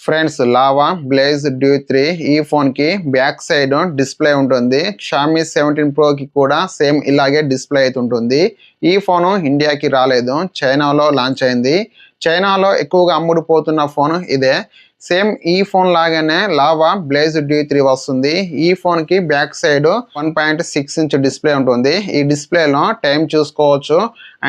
Friends lava blaze duo 3 ఈ phone కి back side display ఉంటుంది. షామీ 17 Pro కి కూడా సేమ్ ఇలాగే డిస్ప్లే అయితే ఉంటుంది. ఈ ఫోన్ ఇండియాకి రాలేదు, చైనాలో లాంచ్ అయింది. చైనాలో ఎక్కువగా అమ్ముడుపోతున్న ఫోన్ ఇదే. సేమ్ ఈ ఫోన్ లాగానే లావా బ్లేజ్ డ్యూ 3 వస్తుంది. ఈ ఫోన్ కి బ్యాక్ సైడ్ 1.6 ఇంచ్ డిస్ప్లే ఉంటుంది. ఈ డిస్ప్లేలో టైం చూసుకోవచ్చు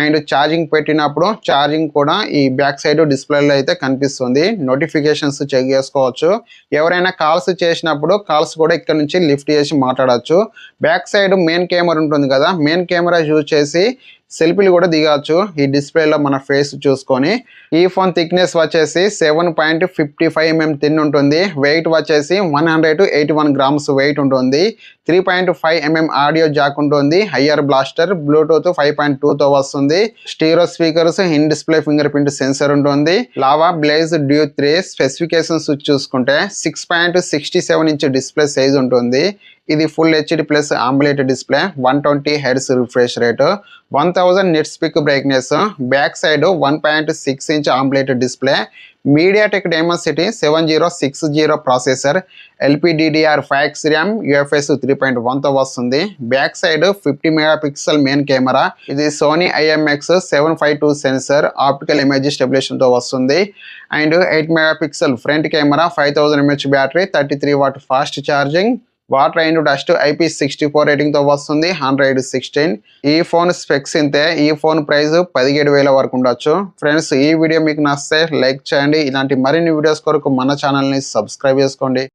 అండ్ ఛార్జింగ్ పెట్టినప్పుడు ఛార్జింగ్ కూడా ఈ బ్యాక్ సైడ్ డిస్ప్లేలో అయితే కనిపిస్తుంది. నోటిఫికేషన్స్ చెక్ చేసుకోవచ్చు. ఎవరైనా కాల్స్ చేసినప్పుడు కాల్స్ కూడా ఇక్కడ నుంచి లిఫ్ట్ చేసి మాట్లాడచ్చు. బ్యాక్ సైడ్ మెయిన్ కెమెరా ఉంటుంది కదా, మెయిన్ కెమెరా యూజ్ చేసి సెల్ఫీలు కూడా దిగచ్చు ఈ డిస్ప్లేలో మన ఫేస్ చూసుకొని. ఈ ఫోన్ థిక్నెస్ వచ్చేసి 7.55 mm థిన్ ఉంటుంది. వెయిట్ వచ్చేసి 181 grams వెయిట్ ఉంటుంది. 3.5 mm ఆడియో జాక్ ఉంటుంది. హయ్యర్ బ్లాస్టర్, బ్లూటూత్ 5.2తో వస్తుంది. Stereo speakers, in display fingerprint sensor ఉంటుంది. లావా బ్లేజ్ డ్యూ 3 స్పెసిఫికేషన్స్ చూసుకుంటే 6.67 ఇంచ్ డిస్ప్లే సైజ్ ఉంటుంది. ఇది full HD plus AMOLED display, 120 Hz refresh rate, 1000 nits peak brightness, back side 1.6 inch AMOLED display, MediaTek Dimensity 7060 processor, LPDDR5X RAM, UFS 3.1తో వస్తుంది. Back side 50 MP main camera, ఇది Sony IMX 752 sensor, optical image స్టెబిలేషన్తో వస్తుంది. And 8 MP front camera, 5000 mAh battery, 33 watt fast charging, water and dust IP64 రేటింగ్తో వస్తుంది. 116. ఈ phone specs ఇంతే. ఈ phone price 17,000 వరకు ఉండొచ్చు. ఫ్రెండ్స్, ఈ వీడియో మీకు నచ్చితే లైక్ చేయండి. ఇలాంటి మరిన్ని వీడియోస్ కొరకు మన ఛానల్ని సబ్స్క్రైబ్ చేసుకోండి.